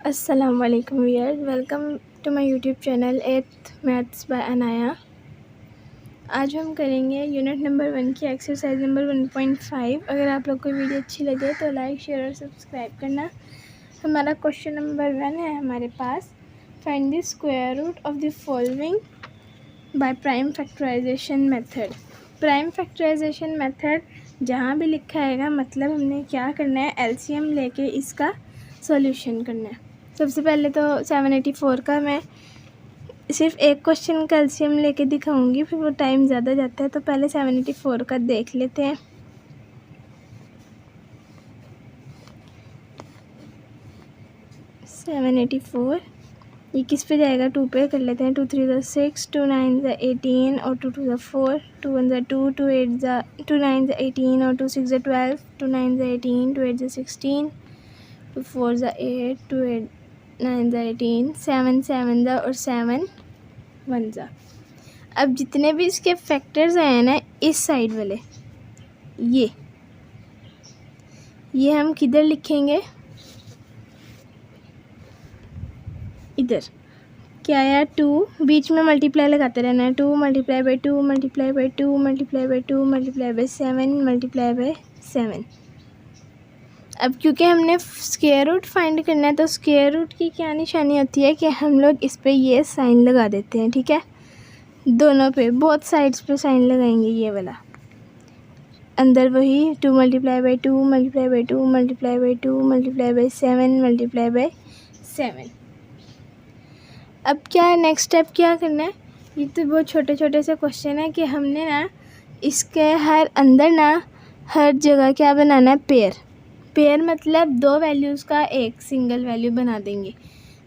अस्सलाम वालेकुम viewers, welcome to my YouTube channel eighth maths by Anaya. आज हम करेंगे यूनिट नंबर 1 की एक्सरसाइज नंबर 1.5। अगर आप लोग को वीडियो अच्छी लगे तो लाइक, शेयर और सब्सक्राइब करना। हमारा क्वेश्चन नंबर 1 है हमारे पास, find the square root of the following by prime factorisation method. Prime factorisation method जहाँ भी लिखा हैगा मतलब हमने क्या करना है, एलसीएम लेके इसका सॉल्यूशन करना है। सबसे पहले तो 784 का मैं सिर्फ एक क्वेश्चन का एलसीएम लेके दिखाऊंगी, फिर वो टाइम ज़्यादा जाता है, तो पहले 784 का देख लेते हैं। सेवन 784 ये किस पे जाएगा, 2 पे कर लेते हैं। 2 3 6, 2 9 18 और 2 2 4, 2 1 2, 2 8 2 9 18 और 2 6 12, 2 9 18, 2 8 16, 2 4 8, 2 8 9 18, 7 7 और 7 1 अब जितने भी इसके फैक्टर्स आए हैं ना इस साइड वाले, ये हम किधर लिखेंगे, इधर। क्या आया, 2 बीच में मल्टीप्लाई लगाते रहना है। 2 × 2 × 2 × 2 × 7 × 7। अब क्योंकि हमने स्क्वायर रूट फाइंड करना है, तो स्क्वायर रूट की क्या निशानी होती है कि हम लोग इस पे ये साइन लगा देते हैं, ठीक है। दोनों पे, बोथ साइड्स पे साइन लगाएंगे, ये वाला। अंदर वही 2 × 2 × 2 × 2 × 7 × 7। अब क्या है, नेक्स्ट स्टेप क्या करना है। ये तो बहुत छोटे छोटे से क्वेश्चन है कि हमने ना इसके अंदर ना हर जगह क्या बनाना है, पेयर मतलब 2 वैल्यूज़ का एक सिंगल वैल्यू बना देंगे।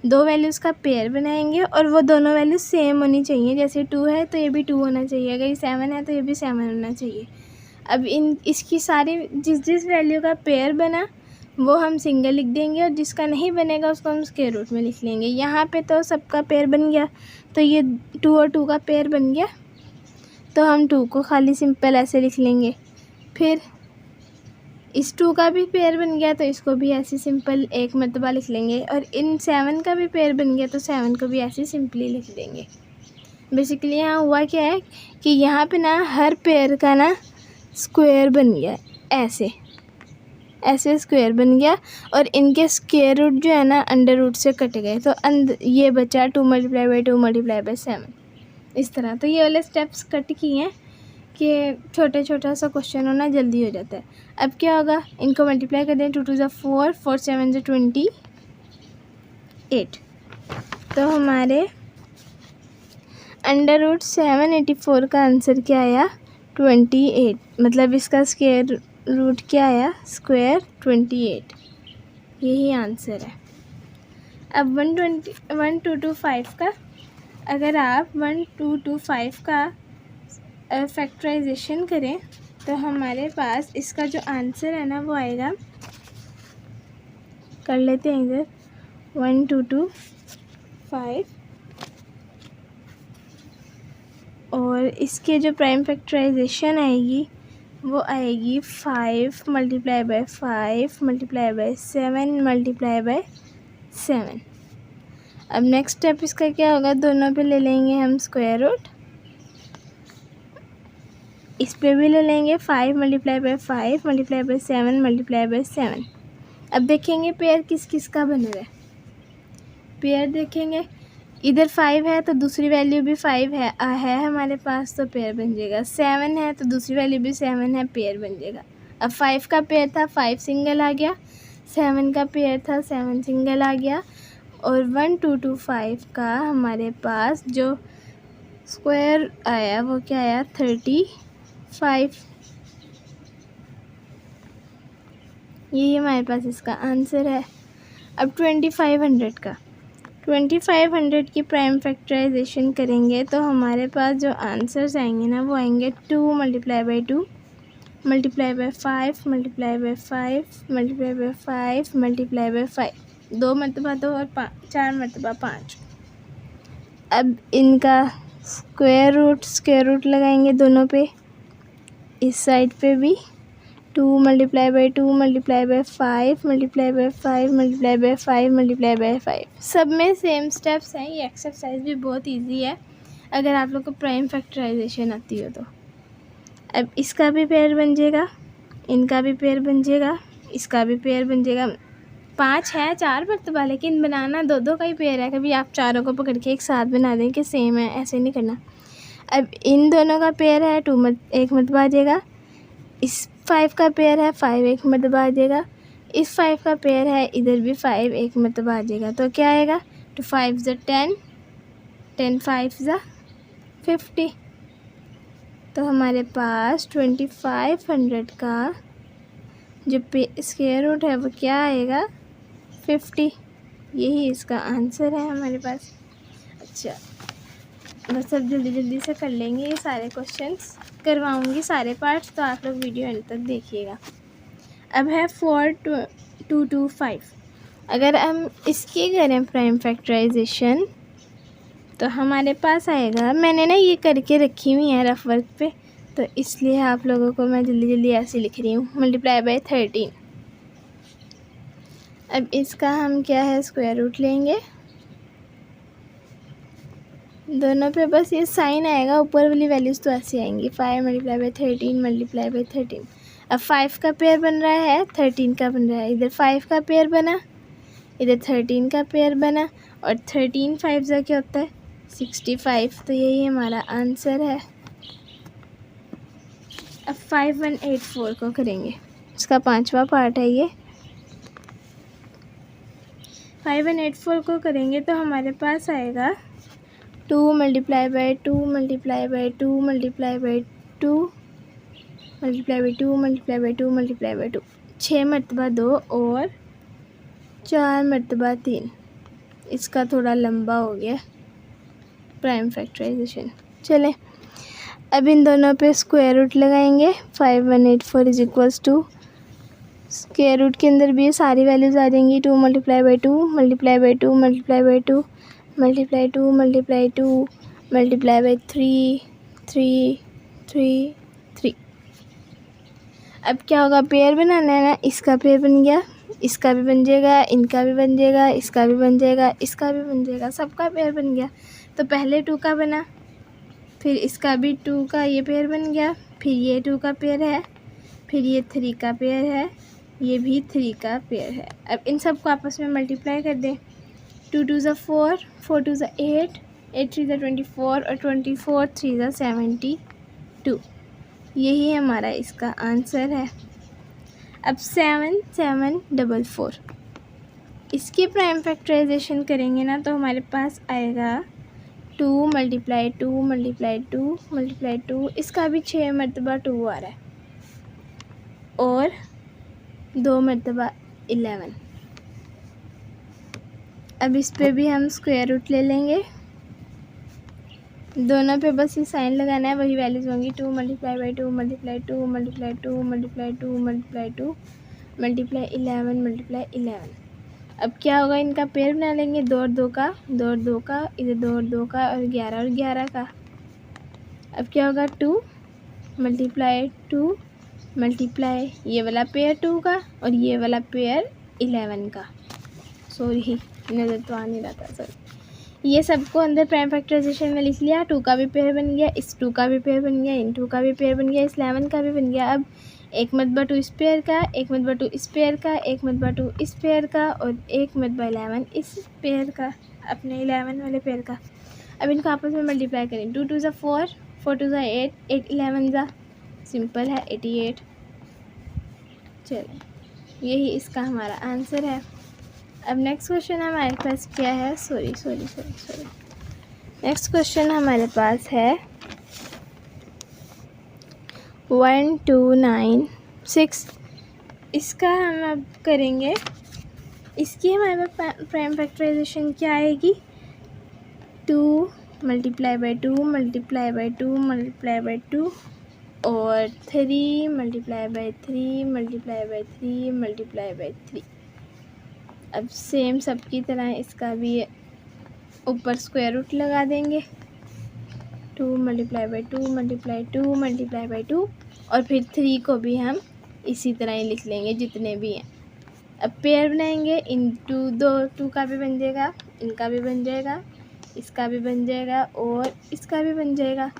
2 वैल्यूज़ का पेयर बनाएंगे और वो दोनों वैल्यू सेम होनी चाहिए। जैसे 2 है तो ये भी 2 होना चाहिए, अगर ये 7 है तो ये भी 7 होना चाहिए। अब इसकी सारी जिस वैल्यू का पेयर बना वो हम सिंगल लिख देंगे, और जिसका नहीं बनेगा उसको हम स्क्वायर रूट में लिख लेंगे। यहाँ पे तो सबका पेयर बन गया, तो ये 2 और 2 का पेयर बन गया, तो हम 2 को खाली सिंपल ऐसे लिख लेंगे। फिर इस 2 का भी पेयर बन गया, तो इसको भी ऐसे सिंपल एक मरतबा लिख लेंगे। और इन 7 का भी पेयर बन गया, तो 7 को भी ऐसे सिंपली लिख देंगे। बेसिकली यहाँ हुआ क्या है कि यहाँ पे ना हर पेयर का ना स्क्वायर बन गया, ऐसे स्क्वायर बन गया, और इनके स्क्वायर रूट जो है ना अंडर रूट से कट गए, तो ये बचा 2 × 2 × 7 इस तरह। तो ये वाले स्टेप्स कट किए हैं कि छोटा सा क्वेश्चन होना जल्दी हो जाता है। अब क्या होगा, इनको मल्टीप्लाई कर दें। 2 2 4, 4 7 28। तो हमारे अंडर रूट 784 का आंसर क्या आया, 28। मतलब इसका स्क्वायर रूट क्या आया, स्क्वायर 28। यही आंसर है। अब 1225 का, अगर आप 1225 का फैक्टराइजेशन करें तो हमारे पास इसका जो आंसर है ना वो आएगा, कर लेते हैं इधर 1225, और इसके जो प्राइम फैक्टराइजेशन आएगी वो आएगी 5 × 5 × 7 × 7। अब नेक्स्ट स्टेप इसका क्या होगा, दोनों पे ले लेंगे हम स्क्वायर रूट, इस पे भी ले लेंगे 5 × 5 × 7 × 7। अब देखेंगे पेयर किस किस का बन रहा है। पेयर देखेंगे, इधर 5 है तो दूसरी वैल्यू भी 5 है हमारे पास, तो पेयर बन जाएगा। 7 है तो दूसरी वैल्यू भी 7 है, पेयर बन जाएगा। अब 5 का पेयर था, 5 सिंगल आ गया। 7 का पेयर था, 7 सिंगल आ गया। और 1225 का हमारे पास जो स्क्वायर आया वो क्या आया, 35। यही हमारे पास इसका आंसर है। अब 2500 की प्राइम फैक्टराइजेशन करेंगे तो हमारे पास जो आंसर्स आएंगे ना वो आएंगे 2 × 2 × 5 × 5 × 5 × 5, 2 मरतबा 2 और 4 मरतबा 5। अब इनका स्क्वायर रूट लगाएंगे दोनों पे, इस साइड पे भी 2 multiply by 2 multiply by 5 multiply by 5 multiply by 5 multiply by 5। सब में सेम स्टेप्स हैं। ये एक्सरसाइज भी बहुत इजी है अगर आप लोग को प्राइम फैक्टराइजेशन आती हो तो। अब इसका भी पेयर बन जाएगा, इनका भी पेयर बन जाएगा, इसका भी पेयर बन जाएगा। 5 है 4 मरतबा, लेकिन बनाना 2-2 का ही पेयर है। कभी आप चारों को पकड़ के एक साथ बना दें कि सेम है, ऐसे नहीं करना। अब इन दोनों का पेयर है 2 एक मरतबा आ जाएगा। इस 5 का पेयर है 5 एक मरतबा आ जाएगा। इस 5 का पेयर है इधर भी 5 एक मरतबा आ जाएगा। तो क्या आएगा? 2 5 ज़ा 10, 10 5 ज़ा 50। तो हमारे पास 2500 का जो स्क्वायर रूट है वो क्या आएगा? 50। यही इसका आंसर है हमारे पास। अच्छा, बस अब जल्दी जल्दी से कर लेंगे ये सारे क्वेश्चंस, करवाऊंगी सारे पार्ट्स, तो आप लोग वीडियो एंड तक देखिएगा। अब है 4225। अगर हम इसकी करें प्राइम फैक्टराइजेशन तो हमारे पास आएगा, मैंने ना ये करके रखी हुई है रफ वर्क पे, तो इसलिए आप लोगों को मैं जल्दी जल्दी ऐसे लिख रही हूँ। Multiply by 13। अब इसका हम क्या है स्क्वायर रूट लेंगे। दोनों पे बस ये साइन आएगा, ऊपर वाली वैल्यूज़ तो ऐसे आएंगी। 5 मल्टीप्लाई बाई 13 मल्टीप्लाई बाई 13। अब 5 का पेयर बन रहा है, 13 का बन रहा है। इधर 5 का पेयर बना, इधर 13 का पेयर बना, और 13 5 ज़ा क्या होता है? 65। तो यही हमारा आंसर है। अब 5184 को करेंगे, इसका 5वां पार्ट है ये। 5184 को करेंगे तो हमारे पास आएगा 2 multiply by 2 multiply by 2 multiply by 2 multiply by 2 multiply by 2 multiply by 2। 6 मरतबा 2 और 4 मरतबा 3। इसका थोड़ा लंबा हो गया प्राइम फैक्टराइजेशन। चलें, अब इन दोनों पे स्क्वायर रूट लगाएंगे। 5184 is equals to, square root के अंदर भी ये सारी वैल्यूज़ आ जाएंगी। 2 multiply by 2 multiply by 2 multiply by 2 multiply 2 multiply 2 multiply by 3 3 3 3। अब क्या होगा? पेयर बनाना है ना, इसका पेयर बन गया, इसका भी बन जाएगा, इनका भी बन जाएगा, इसका भी बन जाएगा, इसका भी बन जाएगा, सबका पेयर बन गया। तो पहले 2 का बना, फिर इसका भी 2 का ये पेयर बन गया, फिर ये 2 का पेयर है, फिर ये 3 का पेयर है, ये भी 3 का पेयर है। अब इन सब को आपस में मल्टीप्लाई कर दें। 2 2 ज़ा 4, 4 2 ज़ा 8, 8 3 ज़ा 24, और 24 3 ज़ा 72। यही हमारा इसका आंसर है। अब 7744, इसकी प्राइम फैक्टराइजेशन करेंगे ना तो हमारे पास आएगा 2 मल्टीप्लाई 2 मल्टीप्लाई 2 मल्टीप्लाई 2। इसका भी 6 मरतबा 2 आ रहा है, और 2 मरतबा 11। अब इस पे भी हम स्क्वायर रूट ले लेंगे। दोनों पे बस ये साइन लगाना है, वही वैल्यूज़ होंगी। 2 multiply by 2 multiply 2 multiply 2 multiply 2 multiply 2 multiply 11 multiply 11। अब क्या होगा? इनका पेयर बना लेंगे, 2 और 2 का, 2 और 2 का, इधर 2 और 2 का, और 11 और 11 का। अब क्या होगा? 2 मल्टीप्लाई 2 मल्टीप्लाई ये वाला पेयर 2 का, और ये वाला पेयर 11 का। सॉरी, नज़र तो आ नहीं रहा था, सॉरी। ये सबको अंदर प्राइम फैक्टराइजेशन में लिख लिया। 2 का भी पेयर बन गया, इस 2 का भी पेयर बन गया, इन 2 का भी पेयर बन गया, इस 11 का भी बन गया। अब 1 मरतबा 2 इस पेयर का, 1 मरतबा 2 इस पेयर का, 1 मरतबा 2 इस पेयर का, और 1 मरतबा 11 इस पेयर का, अपने 11 वाले पेयर का। अब इनको आपस में मल्टीप्लाई करें। 2 2 ज़ा 4, 4 2 ज़ा 8, 8 11 ज़ा, सिंपल है 88। चलिए, यही इसका हमारा आंसर है। अब नेक्स्ट क्वेश्चन हमारे पास क्या है? सॉरी, नेक्स्ट क्वेश्चन हमारे पास है 1296। इसका हम अब करेंगे, इसकी हमारे पास प्राइम फैक्टराइजेशन क्या आएगी? 2 multiply by 2 multiply by 2 multiply by 2, और 3 multiply by 3 multiply by 3 multiply by 3। अब सेम सबकी तरह इसका भी ऊपर स्क्वायर रूट लगा देंगे। 2 multiply by 2 multiply 2 multiply by 2, और फिर 3 को भी हम इसी तरह ही लिख लेंगे जितने भी हैं। अब पेयर बनाएंगे, इनटू टू का भी बन जाएगा, इनका भी बन जाएगा, इसका भी बन जाएगा और इसका भी बन जाएगा।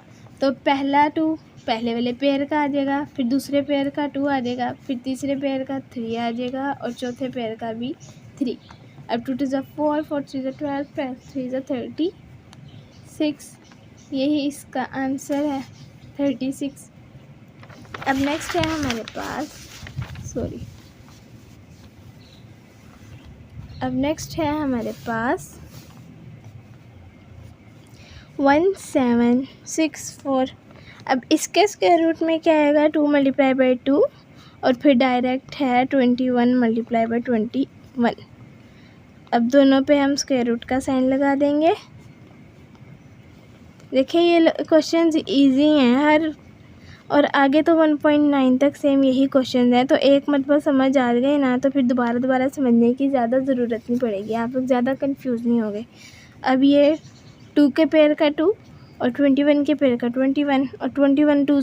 तो पहला 2 पहले वाले पेयर का आ जाएगा, फिर दूसरे पेयर का 2 आ जाएगा, फिर तीसरे पेयर का 3 आ जाएगा और चौथे पेयर का भी 3। अब 2 2 4, 4 3 12, 5 3 36। यही इसका आंसर है 36। अब नेक्स्ट है हमारे पास अब नेक्स्ट है हमारे पास 1764। अब इसके स्क्वायर रूट में क्या आएगा, 2 मल्टीप्लाई बाई 2 और फिर डायरेक्ट है 21 मल्टीप्लाई बाई 21। अब दोनों पे हम स्क्वायर रूट का साइन लगा देंगे। देखिए ये क्वेश्चंस इजी हैं हर, और आगे तो 1.9 तक सेम यही क्वेश्चन है। तो एक मतलब समझ आ गए ना, तो फिर दोबारा समझने की ज़्यादा ज़रूरत नहीं पड़ेगी, आप लोग ज़्यादा कंफ्यूज नहीं होंगे। अब ये 2 के पेयर का 2 और 21 के पेयर का 21 और 21 2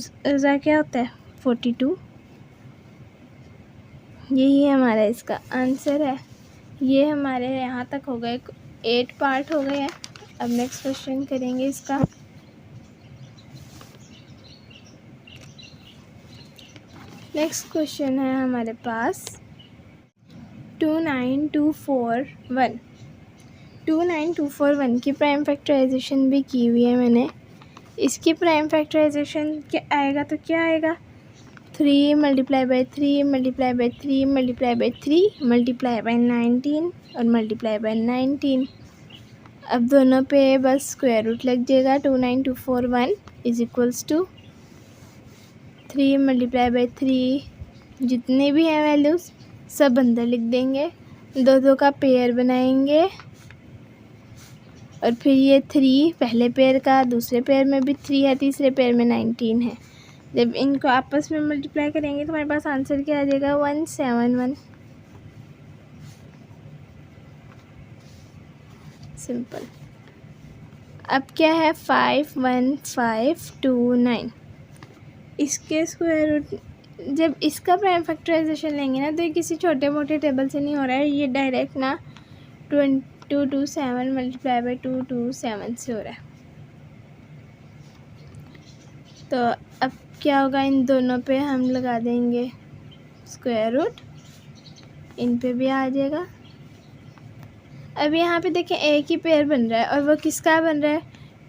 क्या होता है 42। यही हमारा इसका आंसर है। ये हमारे यहाँ तक हो गए, 8 पार्ट हो गए हैं। अब नेक्स्ट क्वेश्चन करेंगे इसका। नेक्स्ट क्वेश्चन है हमारे पास 29241। 29241 की प्राइम फैक्टराइजेशन भी की हुई है मैंने। इसकी प्राइम फैक्टराइजेशन क्या आएगा, तो क्या आएगा 3 multiply by 3 multiply by 3 multiply by 3 multiply by 19 और मल्टीप्लाई बाई 19। अब दोनों पे बस स्क्वायर रूट लग जाएगा। 29241 is equals to 3 multiply by 3, जितने भी हैं वैल्यूज़ सब अंदर लिख देंगे, 2 का पेयर बनाएंगे और फिर ये 3 पहले पेयर का, दूसरे पेयर में भी 3 है, तीसरे पेयर में 19 है। जब इनको आपस में मल्टीप्लाई करेंगे तो हमारे पास आंसर क्या आ जाएगा 171। सिंपल। अब क्या है 51529। इसके स्क्वायर रूट, जब इसका प्राइम फैक्टराइजेशन लेंगे ना तो ये किसी छोटे मोटे टेबल से नहीं हो रहा है, ये डायरेक्ट ना 227 मल्टीप्लाई बाई 227 से हो रहा है। तो अब क्या होगा, इन दोनों पे हम लगा देंगे स्क्वायर रूट, इन पे भी आ जाएगा। अब यहाँ पे देखें एक ही पेयर बन रहा है और वो किसका बन रहा है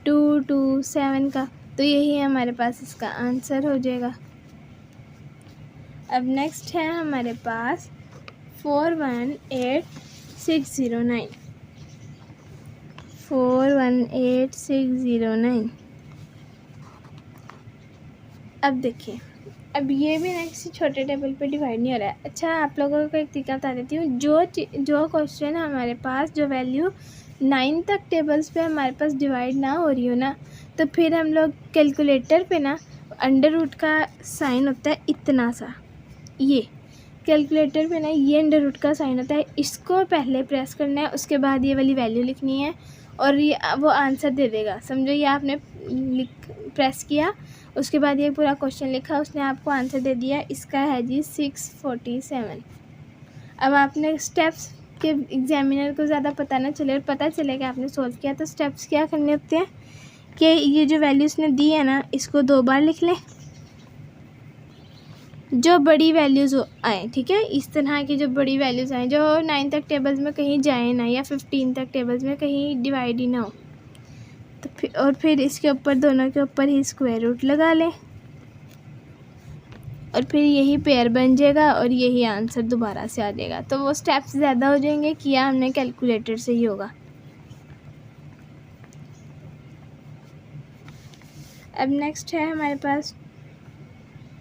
227 का, तो यही हमारे पास इसका आंसर हो जाएगा। अब नेक्स्ट है हमारे पास 418609। 418609। अब देखिए, अब ये भी ना किसी छोटे टेबल पे डिवाइड नहीं हो रहा है। अच्छा, आप लोगों को एक तरीका बता देती हूँ। जो क्वेश्चन हमारे पास जो वैल्यू 9 तक टेबल्स पे हमारे पास डिवाइड ना हो रही हो ना, तो फिर हम लोग कैलकुलेटर पे ना अंडर रूट का साइन होता है इतना सा, ये कैलकुलेटर पे ना ये अंडर रूट का साइन होता है, इसको पहले प्रेस करना है, उसके बाद ये वाली वैल्यू लिखनी है और ये वो आंसर दे देगा। समझो ये आपने प्रेस किया, उसके बाद ये पूरा क्वेश्चन लिखा, उसने आपको आंसर दे दिया। इसका है जी 647। अब आपने स्टेप्स के एग्जामिनर को ज़्यादा पता ना चले और पता चले कि आपने सोल्व किया, तो स्टेप्स क्या करने होते हैं कि ये जो वैल्यू उसने दी है ना, इसको 2 बार लिख लें, जो बड़ी वैल्यूज़ आए, ठीक है, इस तरह की जो बड़ी वैल्यूज़ आए, जो 9 तक टेबल्स में कहीं जाए ना, या 15 तक टेबल्स में कहीं डिवाइड ही ना हो, तो फिर इसके ऊपर दोनों के ऊपर ही स्क्वायर रूट लगा लें और फिर यही पेयर बन जाएगा और यही आंसर दोबारा से आ जाएगा। तो वो स्टेप्स ज़्यादा हो जाएंगे, किया हमने कैलकुलेटर से ही होगा। अब नेक्स्ट है हमारे पास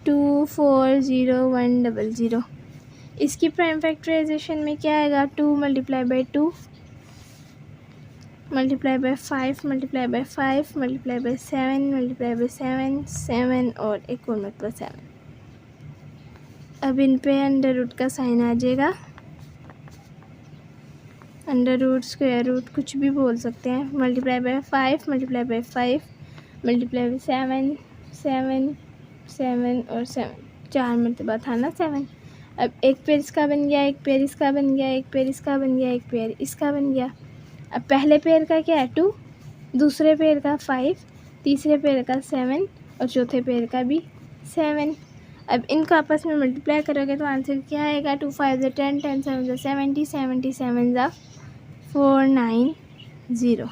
240100। इसकी प्राइम फैक्टराइजेशन में क्या आएगा 2 multiply by 2 multiply by 5 multiply by 5 multiply by 7 multiply by 7 7 और एक और मतलब 7। अब इन पे अंडर रूट का साइन आ जाएगा, अंडर रूट स्क्वायर रूट कुछ भी बोल सकते हैं। Multiply by 5 multiply by 5 multiply by 7 7 7 और 7। 4 मरतबा था ना 7। अब एक पेयर इसका बन गया, एक पेयर इसका बन गया, एक पेयर इसका बन गया, एक पेयर इसका बन गया। अब पहले पेयर का क्या है 2, दूसरे पेयर का 5, तीसरे पेयर का 7 और चौथे पेयर का भी 7। अब इनको आपस में मल्टीप्लाई करोगे तो आंसर क्या आएगा, 2 5 ज़ा 10, 10 7 ज़ा 70, 70 7 ज़ा 490।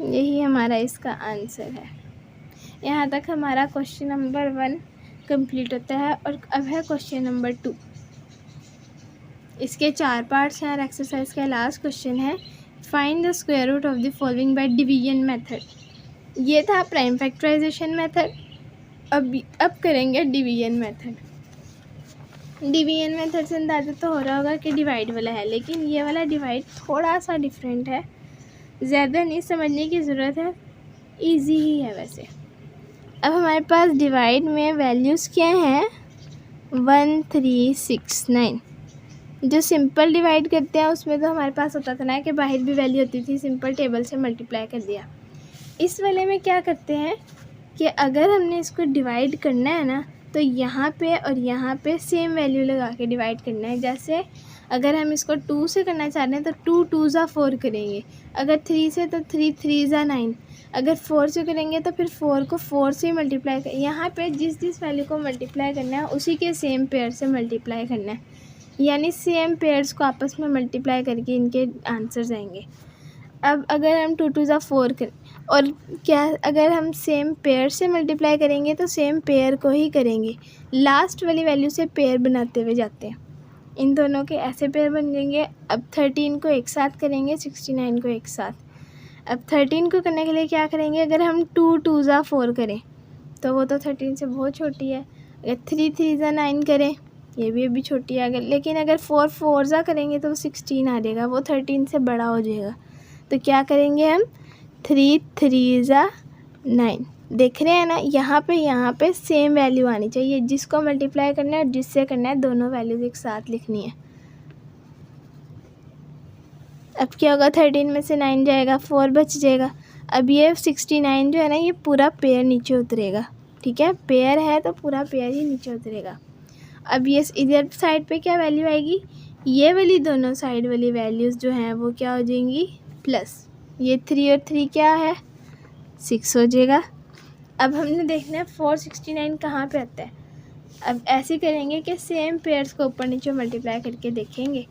यही हमारा इसका आंसर है। यहाँ तक हमारा क्वेश्चन नंबर 1 कंप्लीट होता है। और अब है क्वेश्चन नंबर 2। इसके 4 पार्ट्स हैं और एक्सरसाइज का लास्ट क्वेश्चन है, find the square root of the following by division method. ये था प्राइम फैक्टराइजेशन मेथड। अब करेंगे डिवीजन मेथड। डिवीजन मेथड से अंदाज़ा तो हो रहा होगा कि डिवाइड वाला है, लेकिन ये वाला डिवाइड थोड़ा सा डिफरेंट है, ज़्यादा नहीं समझने की ज़रूरत है, इजी ही है वैसे। अब हमारे पास डिवाइड में वैल्यूज़ क्या हैं, 1 3 6 9। जो सिंपल डिवाइड करते हैं उसमें तो हमारे पास होता था ना कि बाहर भी वैल्यू होती थी, सिंपल टेबल से मल्टीप्लाई कर दिया। इस वाले में क्या करते हैं कि अगर हमने इसको डिवाइड करना है ना तो यहाँ पे और यहाँ पे सेम वैल्यू लगा के डिवाइड करना है। जैसे अगर हम इसको 2 से करना चाह रहे हैं तो 2 2 ज़ा 4 करेंगे, अगर 3 से तो 3 3 ज़ा 9, अगर 4 से करेंगे तो फिर 4 को 4 से मल्टीप्लाई कर, यहाँ पे जिस वैल्यू को मल्टीप्लाई करना है उसी के सेम पेयर से मल्टीप्लाई करना है, यानी सेम पेयर्स को आपस में मल्टीप्लाई करके इनके आंसर्स आएंगे। अब अगर हम 2 2 ज़ा 4 कर, और क्या अगर हम सेम पेयर से मल्टीप्लाई करेंगे तो सेम पेयर को ही करेंगे, लास्ट वाली वैल्यू से पेयर बनाते हुए जाते हैं। इन दोनों के ऐसे पेयर बन जाएंगे। अब 13 को एक साथ करेंगे, 69 को एक साथ। अब 13 को करने के लिए क्या करेंगे, अगर हम 2 2 ज़ा 4 करें तो वो तो 13 से बहुत छोटी है। अगर 3 3 ज़ा 9 करें, ये भी अभी छोटी है। लेकिन अगर 4 4 ज़ा करेंगे तो 16 आ जाएगा, वो 13 से बड़ा हो जाएगा। तो क्या करेंगे हम, 3 3 ज़ा 9। देख रहे हैं ना, यहाँ पे सेम वैल्यू आनी चाहिए, जिसको मल्टीप्लाई करना है और जिससे करना है दोनों वैल्यूज एक साथ लिखनी है। अब क्या होगा, 13 में से 9 जाएगा, 4 बच जाएगा। अब ये 69 जो है ना, ये पूरा पेयर नीचे उतरेगा। ठीक है, पेयर है तो पूरा पेयर ही नीचे उतरेगा। अब ये इधर साइड पे क्या वैल्यू आएगी, ये वाली दोनों साइड वाली वैल्यूज़ जो हैं वो क्या हो जाएंगी, प्लस। ये 3 और 3 क्या है, 6 हो जाएगा। अब हमने देखना है 469 कहाँ पे आता है। अब ऐसे करेंगे कि सेम पेयर्स को ऊपर नीचे मल्टीप्लाई करके देखेंगे।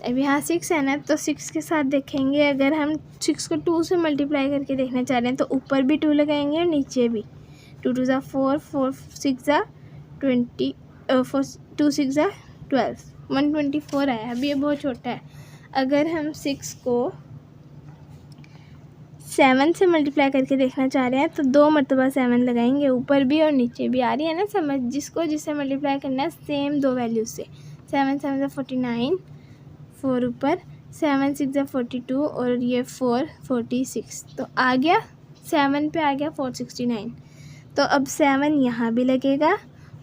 अब यहाँ 6 है ना, तो 6 के साथ देखेंगे। अगर हम 6 को 2 से मल्टीप्लाई करके देखना चाह रहे हैं तो ऊपर भी 2 लगाएंगे और नीचे भी। 2 2 ज़ा 4, 4 6 ज़ा 20, 2 6 ज़ा 12, 124 आया। अभी ये बहुत छोटा है। अगर हम 6 को 7 से मल्टीप्लाई करके देखना चाह रहे हैं तो 2 मरतबा 7 लगाएंगे, ऊपर भी और नीचे भी। आ रही है ना समझ, जिससे मल्टीप्लाई करना है सेम 2 वैल्यूज से। 7 7 ज़ा 49, 4 ऊपर, 7 6 ज़ा 42 और ये 4 46। तो आ गया 7 पे आ गया 469। तो अब 7 यहाँ भी लगेगा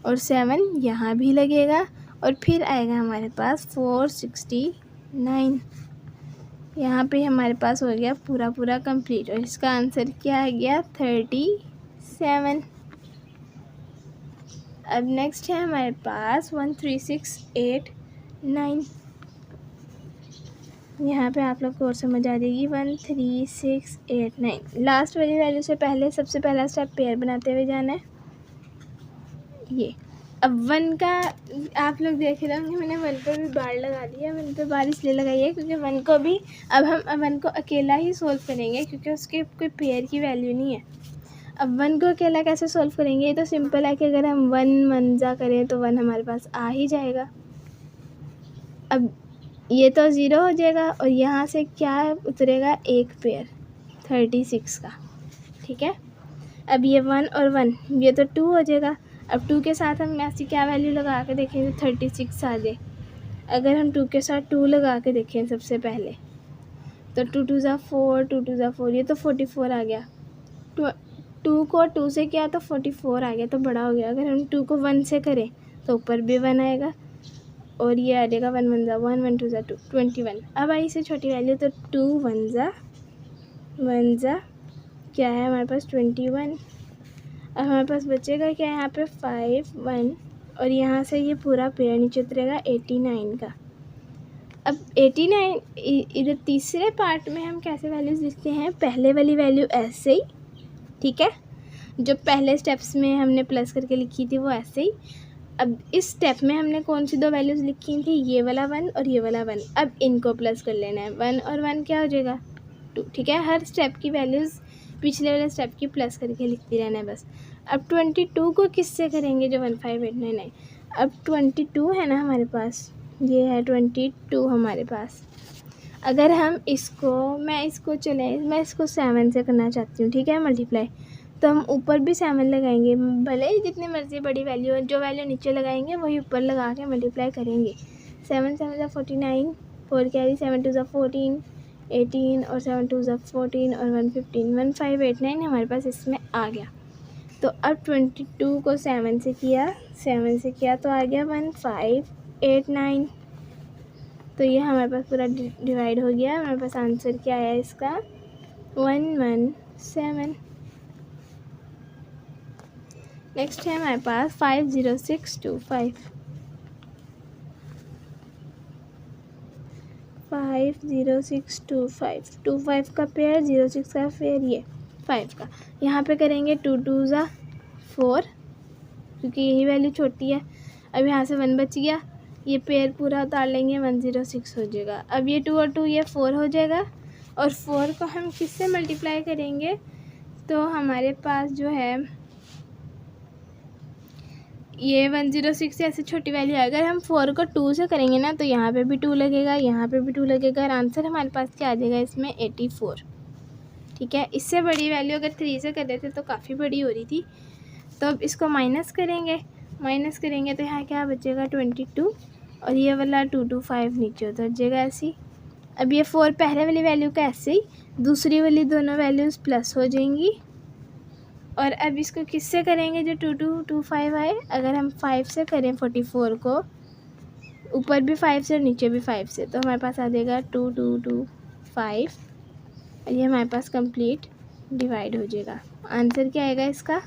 और 7 यहाँ भी लगेगा और फिर आएगा हमारे पास 469। यहाँ पे हमारे पास हो गया पूरा कंप्लीट। और इसका आंसर क्या आ गया, 37। अब नेक्स्ट है हमारे पास 1 3 6 8 9। यहाँ पे आप लोग को और समझ आ जाएगी। 1 3 6 8 9, लास्ट वाली वैल्यू से पहले सबसे पहला स्टेप पेयर बनाते हुए जाना है। ये अब 1 का आप लोग देख रहे होंगे, मैंने 1 पर भी बार लगा दिया। 1 पर बार इसलिए लगाई है क्योंकि 1 को भी अब हम 1 को अकेला ही सोल्व करेंगे, क्योंकि उसके कोई पेयर की वैल्यू नहीं है। अब 1 को अकेला कैसे सोल्व करेंगे, ये तो सिंपल है कि अगर हम 1 1 ज़ा करें तो 1 हमारे पास आ ही जाएगा। अब ये तो 0 हो जाएगा और यहाँ से क्या उतरेगा, एक पेयर 36 का। ठीक है, अब ये 1 और 1, ये तो 2 हो जाएगा। अब 2 के साथ हम ऐसी क्या वैल्यू लगा के देखें तो 36 आ जाए। अगर हम 2 के साथ 2 लगा के देखें सबसे पहले तो 2 2 ज़ा 4, 2 2 ज़ा 4, ये तो 44 आ गया। 2 को 2 से किया तो 44 आ गया, तो बड़ा हो गया। अगर हम 2 को 1 से करें तो ऊपर भी 1 आएगा और ये आ जाएगा 1 1 ज़ा 1, 1 2 ज़ा 2, 21। अब आई से छोटी वैल्यू तो 2 1 ज़ा क्या है हमारे पास, 21। अब हमारे पास बचेगा क्या यहाँ पे 5 1 और यहाँ से ये पूरा पेयर नीचे उतरेगा 89 का। अब 89 इधर तीसरे पार्ट में हम कैसे वैल्यूज़ लिखते हैं, पहले वाली वैल्यू ऐसे ही, ठीक है, जो पहले स्टेप्स में हमने प्लस करके लिखी थी वो ऐसे ही। अब इस स्टेप में हमने कौन सी 2 वैल्यूज़ लिखी थी, ये वाला 1 और ये वाला 1। अब इनको प्लस कर लेना है, 1 और 1 क्या हो जाएगा 2, ठीक है। हर स्टेप की वैल्यूज़ पिछले वाले स्टेप की प्लस करके लिखती रहना है बस। अब 22 को किससे करेंगे, जो 1589 है। अब 22 है ना हमारे पास, ये है 22 हमारे पास। अगर हम इसको मैं इसको 7 से करना चाहती हूँ, ठीक है, मल्टीप्लाई, तो हम ऊपर भी 7 लगाएंगे, भले ही जितनी मर्ज़ी बड़ी वैल्यू है, जो वैल्यू नीचे लगाएंगे वही ऊपर लगा के मल्टीप्लाई करेंगे। 7 7 ज़ा 49, 4 कैरी, 7 2 ज़ा 14, 18 और 7 2 ज़ा 14 और 1 15, 1589 हमारे पास इसमें आ गया। तो अब 22 को 7 से किया तो आ गया 1589। तो ये हमारे पास पूरा डिवाइड हो गया। हमारे पास आंसर क्या आया इसका, 117। नेक्स्ट है हमारे पास 50625। 50625, 25 का पेयर, 06 का पेयर, ये 5 का। यहाँ पे करेंगे 2 2 ज़ा 4, क्योंकि यही वैल्यू छोटी है। अब यहाँ से 1 बच गया, ये पेयर पूरा उतार लेंगे, 106 हो जाएगा। अब ये 2 और 2 ये 4 हो जाएगा, और 4 को हम किससे मल्टीप्लाई करेंगे, तो हमारे पास जो है ये 106 से ऐसे छोटी वैल्यू है। अगर हम 4 को 2 से करेंगे ना, तो यहाँ पे भी 2 लगेगा, यहाँ पे भी 2 लगेगा, और आंसर हमारे पास क्या आ जाएगा इसमें, 84, ठीक है। इससे बड़ी वैल्यू अगर 3 से कर देते तो काफ़ी बड़ी हो रही थी। तो अब इसको माइनस करेंगे तो यहाँ क्या बचेगा 22, और ये वाला 225 नीचे उतर जाएगा ऐसे ही। अब ये 4 पहले वाली वैल्यू का ऐसे ही, दूसरी वाली दोनों वैल्यूज़ प्लस हो जाएंगी। और अब इसको किससे करेंगे, जो 2225 आए, अगर हम 5 से करें 44 को, ऊपर भी 5 से और नीचे भी 5 से, तो हमारे पास आ जाएगा 2225, और ये हमारे पास कंप्लीट डिवाइड हो जाएगा। आंसर क्या आएगा इसका,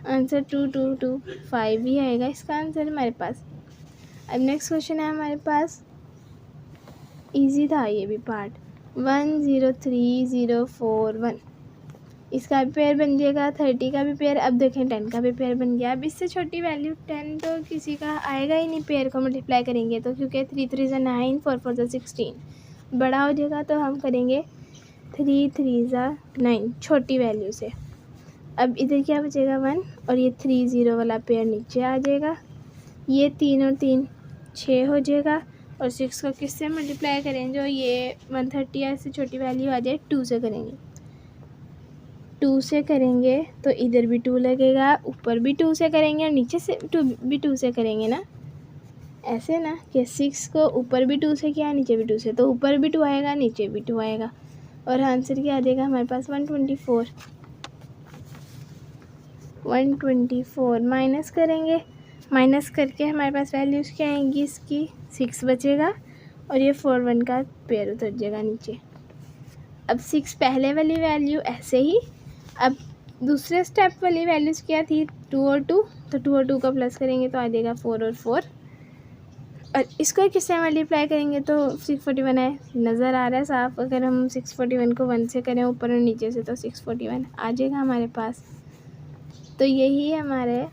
आंसर 2225 ही आएगा इसका आंसर हमारे पास। अब नेक्स्ट क्वेश्चन है हमारे पास, इजी था ये भी पार्ट, 103041, इसका भी पेयर बन जाएगा, 30 का भी पेयर। अब देखें 10 का भी पेयर बन गया। अब इससे छोटी वैल्यू 10 तो किसी का आएगा ही नहीं, पेयर को मल्टीप्लाई करेंगे तो, क्योंकि 3 3 ज़ा 9, 4 4 ज़ा 16 बड़ा हो जाएगा, तो हम करेंगे 3 3 ज़ा 9 छोटी वैल्यू से। अब इधर क्या बचेगा 1, और ये 3 0 वाला पेयर नीचे आ जाएगा, ये 3 और 3 6 हो जाएगा, और 6 को किससे मल्टीप्लाई करें, जो ये 130 है, इससे छोटी वैल्यू आ जाए, 2 से करेंगे। 2 से करेंगे तो इधर भी 2 लगेगा, ऊपर भी 2 से करेंगे, और नीचे से 2 से करेंगे ना, ऐसे ना, कि 6 को ऊपर भी 2 से किया, नीचे भी 2 से, तो ऊपर भी 2 आएगा, नीचे भी 2 आएगा, और आंसर क्या आ जाएगा हमारे पास 124। माइनस करेंगे, माइनस करके हमारे पास वैल्यूज़ क्या आएंगी, इसकी 6 बचेगा, और ये 4 1 का पेयर उतर जाएगा नीचे। अब 6 पहले वाली वैल्यू ऐसे ही। अब दूसरे स्टेप वाली वैल्यूज़ क्या थी, 2 और 2, तो 2 और 2 का प्लस करेंगे तो आ जाएगा 4 और 4, और इसको किससे मल्टीप्लाई करेंगे तो 641 है, नज़र आ रहा है साफ। अगर हम 641 को 1 से करें ऊपर और नीचे से, तो 641 आ जाएगा हमारे पास। तो यही हमारे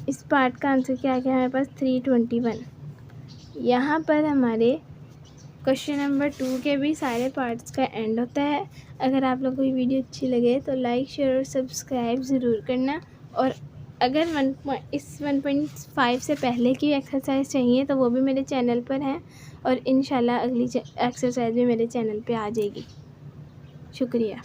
इस पार्ट का आंसर क्या आ गया हमारे पास, 321। यहाँ पर हमारे क्वेश्चन नंबर 2 के भी सारे पार्ट्स का एंड होता है। अगर आप लोगों को ये वीडियो अच्छी लगे तो लाइक शेयर और सब्सक्राइब ज़रूर करना, और अगर 1.5 से पहले की एक्सरसाइज चाहिए तो वो भी मेरे चैनल पर है, और इंशाल्लाह अगली एक्सरसाइज भी मेरे चैनल पे आ जाएगी। शुक्रिया।